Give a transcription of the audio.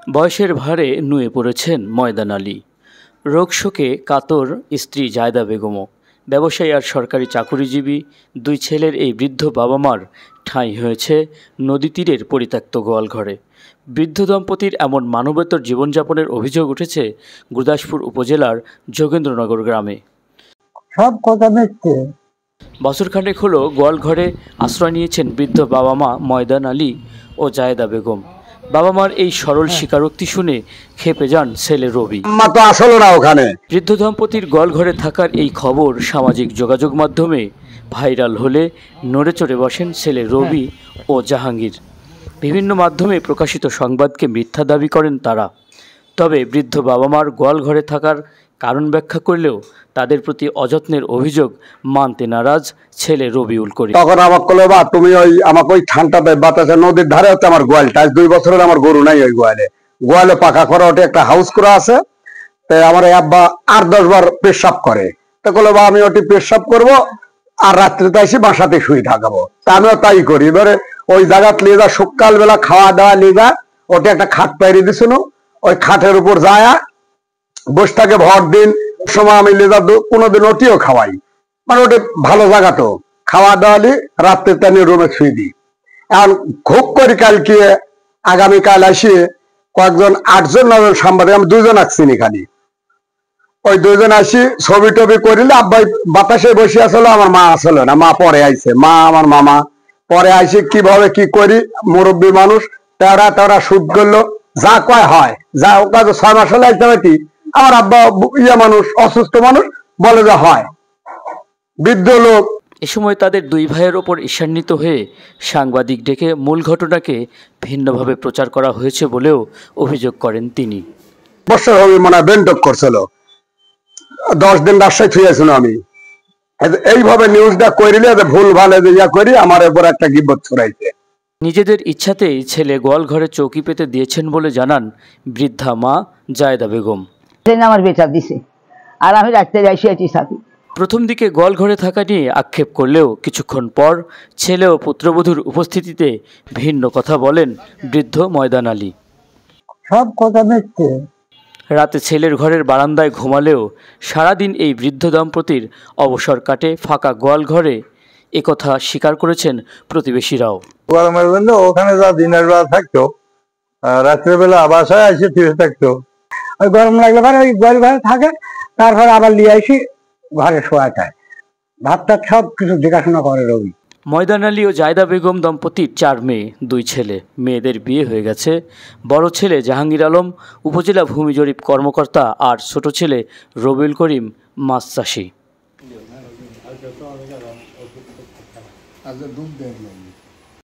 বয়সের ভারে নুয়ে পড়েছেন ময়দান আলী। রোগ শোকে কাতর স্ত্রী জায়দা বেগমও। ব্যবসায়ী আর সরকারি চাকুরিজীবী দুই ছেলের এই বৃদ্ধ বাবা মার ঠাঁই হয়েছে নদী তীরের পরিত্যক্ত গোয়ালঘরে। বৃদ্ধ দম্পতির এমন মানবেতর জীবনযাপনের অভিযোগ উঠেছে গুরদাসপুর উপজেলার যোগেন্দ্রনগর গ্রামে। সব কথা মিথ্যে। বছরখানেক হলো গোয়ালঘরে আশ্রয় নিয়েছেন বৃদ্ধ বাবা মা ময়দান আলী ও জায়েদা বেগম। বাবা মার এই সরল স্বীকারোক্তি শুনে খেপে যান ছেলে রবি। বৃদ্ধ দম্পতির গোয়ালঘরে থাকার এই খবর সামাজিক যোগাযোগ মাধ্যমে ভাইরাল হলে নড়ে চড়ে বসেন ছেলে রবি ও জাহাঙ্গীর। বিভিন্ন মাধ্যমে প্রকাশিত সংবাদকে মিথ্যা দাবি করেন তারা। তবে বৃদ্ধ বাবা মার গোয়ালঘরে থাকার কারণ ব্যাখ্যা করলেও তাদের প্রতি অযত্নের অভিযোগ মানতে নারাজ ছেলে রবিউল করিম। তখন আমাকে বললো, বা তুমি আমাকে ওই ঠান্ডাতে বাতাসে নদীর ধারে হচ্ছে আমার গোয়ালটা, 2 বছরের আমার গরু নাই ওই গোয়ালে পাকা করা, ওটা একটা হাউস করা আছে। তো আমার আব্বা 8-10 বার পেশাব করে। তো বললো, বা আমি ওটি পেশাব করবো আর রাত্রিতে এসে বাসাতে শুয়ে থাকাবো। তা আমিও তাই করি। এবারে ওই জায়গাত নিয়ে যা সকাল বেলা খাওয়া দাওয়া নিয়ে যা, ওটা একটা খাট পাইরে দিছিল, ওই খাটের উপর যায় বসে থাকে ভর দিন। সময় আমি লেজা কোনোদিন ওটিও খাওয়াই, মানে ওটা ভালো জায়গা তো, খাওয়া দাওয়া নি রাত্রে টানি রুমে শুয়ে দিই। এখন খুব করি কালকে আগামীকাল আসি কয়েকজন 8-9 সাংবাদিক, আমি 2 জন আসছিনি খালি, ওই 2 জন আসি ছবি টবি করিলে আব্বাই বাতাসে বসে আসলো, আমার মা আসলো না, মা পরে আইছে, মা আমার মামা পরে আইসে কিভাবে কি করি, মুরব্বী মানুষ তেরা সুদ করলো, যা কয় হয়, যা ওটা 6 মাস হলে আসতে পারি। আমার আব্বা মানুষ, অসুস্থ মানুষ, বলে যে হয়, বৃদ্ধ লোক। এ সময় তাদের দুই ভাইয়ের ওপর ঈর্ষান্বিত হয়ে সাংবাদিক ডেকে মূল ঘটনাকে ভিন্নভাবে প্রচার করা হয়েছে বলেও অভিযোগ করেন তিনি। বছর হবে মানে বেন্টক করছিল, 10 দিন রাজশাহী থুয়েছিল। আমি এইভাবে নিউজটা করিলে ভুল ভালে ইয়া করি, আমার উপর একটা গিবত ছড়াইছে। নিজেদের ইচ্ছাতেই ছেলে গোয়ালঘরে চৌকি পেতে দিয়েছেন বলে জানান বৃদ্ধা মা জায়েদা বেগম। আমার বেচা দিছে আর আমি রাখতে যাইছি থাকি। প্রথম দিকে গোয়ালঘরে থাকা নিয়ে আক্ষেপ করলেও কিছুক্ষণ পর ছেলে ও পুত্রবধূর উপস্থিতিতে ভিন্ন কথা বলেন বৃদ্ধ ময়দান আলী। সব কথা মিথ্যে। রাতে ছেলের ঘরের বারান্দায় ঘুমালেও সারাদিন এই বৃদ্ধ দম্পতির অবসর কাটে ফাঁকা গোয়ালঘরে, একথা স্বীকার করেছেন প্রতিবেশীরাও। গরমের জন্য ওখানে যা দিনের বেলা থাকতো, রাত্রেবেলা বাসায় এসে ফিরে থাকতো। ওই গরম লাগলে পরে ওই গোয়ালঘরে থাকে, তারপর আবার নিয়ে আসি ঘরে শোয়া যায়, ভাত টাত সব কিছু দেখাশোনা করে রবি। ময়দান আলী ও জায়েদা বেগম দম্পতির 4 মেয়ে 2 ছেলে। মেয়েদের বিয়ে হয়ে গেছে। বড় ছেলে জাহাঙ্গীর আলম উপজেলা ভূমি জরিপ কর্মকর্তা আর ছোট ছেলে রবিউল করিম মাছ চাষী।